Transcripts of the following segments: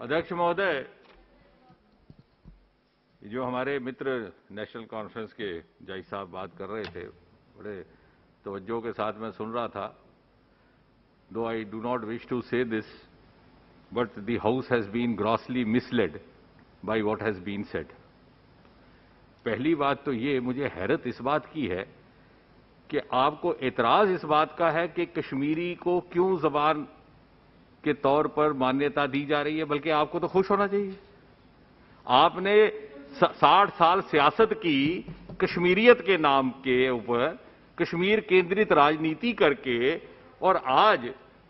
अध्यक्ष महोदय, जो हमारे मित्र नेशनल कॉन्फ्रेंस के जज साहब बात कर रहे थे, बड़े तवज्जो के साथ मैं सुन रहा था। Though I do not wish to say this, but the house has been grossly misled by what has been said. पहली बात तो ये, मुझे हैरत इस बात की है कि आपको एतराज इस बात का है कि कश्मीरी को क्यों जबान के तौर पर मान्यता दी जा रही है, बल्कि आपको तो खुश होना चाहिए। आपने 60 साल सियासत की कश्मीरियत के नाम के ऊपर, कश्मीर केंद्रित राजनीति करके, और आज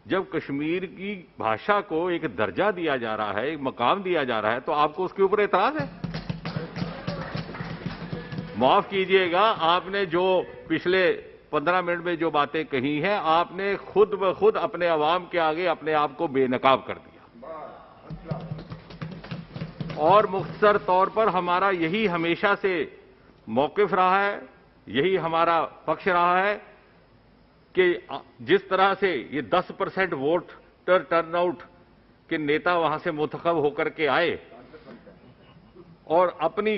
जब कश्मीर की भाषा को एक दर्जा दिया जा रहा है, एक मकाम दिया जा रहा है, तो आपको उसके ऊपर एतराज है। माफ कीजिएगा, आपने जो पिछले 15 मिनट में जो बातें कही हैं, आपने खुद ब खुद अपने अवाम के आगे अपने आप को बेनकाब कर दिया। और मुख्तसर तौर पर हमारा यही हमेशा से मौकिफ रहा है, यही हमारा पक्ष रहा है कि जिस तरह से ये 10% वोटर टर्नआउट के नेता वहां से मुंतखब होकर के आए और अपनी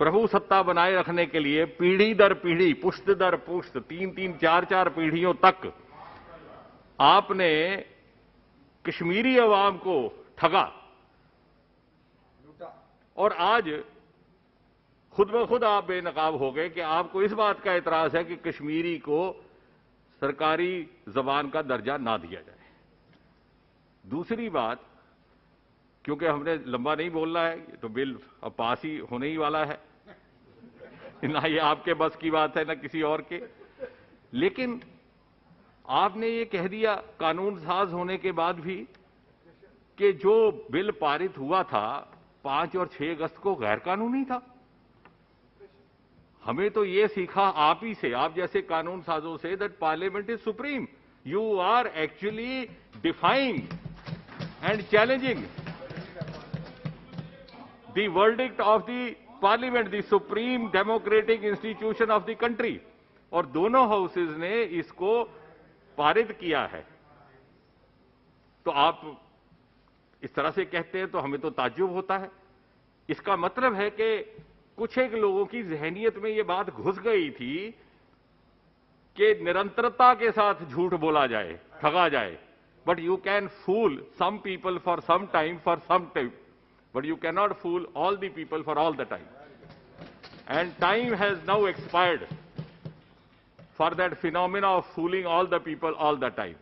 प्रभु सत्ता बनाए रखने के लिए पीढ़ी दर पीढ़ी, पुश्त दर पुश्त, 3-3, 4-4 पीढ़ियों तक आपने कश्मीरी अवाम को ठगा, और आज खुद ब खुद आप बेनकाब हो गए कि आपको इस बात का एतराज है कि कश्मीरी को सरकारी जबान का दर्जा ना दिया जाए। दूसरी बात, क्योंकि हमने लंबा नहीं बोलना है, तो बिल अब पास ही होने ही वाला है, ना ये आपके बस की बात है ना किसी और के, लेकिन आपने ये कह दिया कानून साज होने के बाद भी कि जो बिल पारित हुआ था 5 और 6 अगस्त को गैर कानूनी था। हमें तो ये सीखा आप ही से, आप जैसे कानून साजों से, that parliament is supreme. You are actually defying and challenging the verdict of the parliament, the supreme democratic institution of the country. और दोनों हाउसेज ने इसको पारित किया है। तो आप इस तरह से कहते हैं तो हमें तो ताज्जुब होता है। इसका मतलब है कि कुछ एक लोगों की जहनियत में यह बात घुस गई थी कि निरंतरता के साथ झूठ बोला जाए, ठगा जाए, but you can fool some people for some time, for some time, but you cannot fool all the people for all the time. And time has now expired for that phenomena of fooling all the people all the time.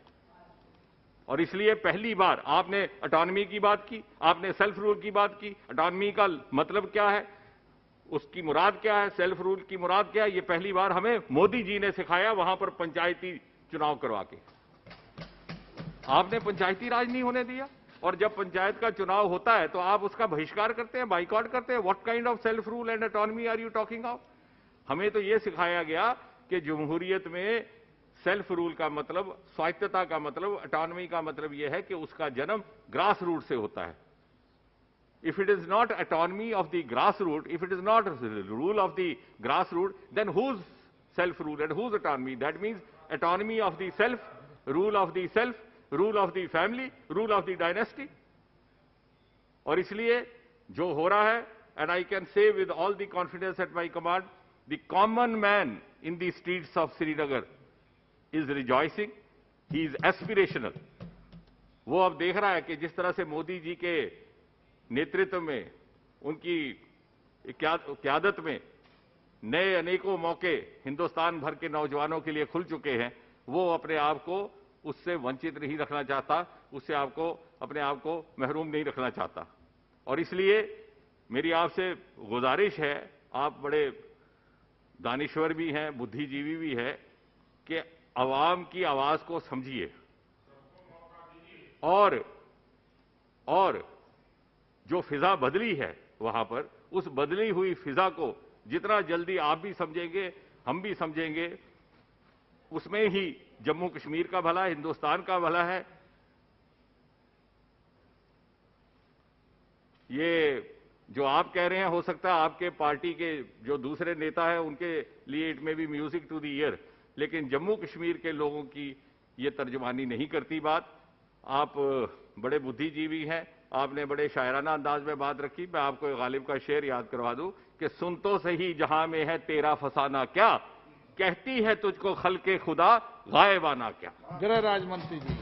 और इसलिए पहली बार आपने autonomy की बात की, आपने self rule की बात की। ऑटोनॉमी का मतलब क्या है, उसकी मुराद क्या है, सेल्फ रूल की मुराद क्या है, ये पहली बार हमें मोदी जी ने सिखाया, वहां पर पंचायती चुनाव करवा के। आपने पंचायती राज नहीं होने दिया, और जब पंचायत का चुनाव होता है तो आप उसका बहिष्कार करते हैं, बाइकआउट करते हैं। What kind of self rule and autonomy are you talking of? हमें तो यह सिखाया गया कि जमहूरियत में सेल्फ रूल का मतलब, स्वायत्तता का मतलब, ऑटोनॉमी का मतलब यह है कि उसका जन्म ग्रास रूट से होता है। If it is not autonomy of the grass root, if it is not rule of the grass root, then whose self rule and whose autonomy? That means autonomy of the self, rule of the self, rule of the family, rule of the dynasty. और इसलिए जो हो रहा है, and I can say with all the confidence at my command, the common man in the streets of Srinagar is rejoicing, he is aspirational. वो अब देख रहा है कि जिस तरह से मोदी जी के नेतृत्व में, उनकी क़यादत में नए अनेकों मौके हिंदुस्तान भर के नौजवानों के लिए खुल चुके हैं, वो अपने आप को उससे वंचित नहीं रखना चाहता, उससे अपने आप को महरूम नहीं रखना चाहता। और इसलिए मेरी आपसे गुजारिश है, आप बड़े दानिश्वर भी हैं, बुद्धिजीवी भी हैं, कि अवाम की आवाज को समझिए, और जो फिजा बदली है वहां पर, उस बदली हुई फिजा को जितना जल्दी आप भी समझेंगे, हम भी समझेंगे, उसमें ही जम्मू कश्मीर का भला है, हिंदुस्तान का भला है। ये जो आप कह रहे हैं, हो सकता है आपके पार्टी के जो दूसरे नेता हैं उनके लिए इट में भी म्यूजिक टू द ईयर, लेकिन जम्मू कश्मीर के लोगों की ये तर्जुमानी नहीं करती बात। आप बड़े बुद्धिजीवी हैं, आपने बड़े शायराना अंदाज में बात रखी। मैं आपको एक गालिब का शेर याद करवा दूं कि सुन तो सही जहां में है तेरा फसाना क्या, कहती है तुझको खल्के खुदा गायबाना क्या। गृह राज्य मंत्री जी।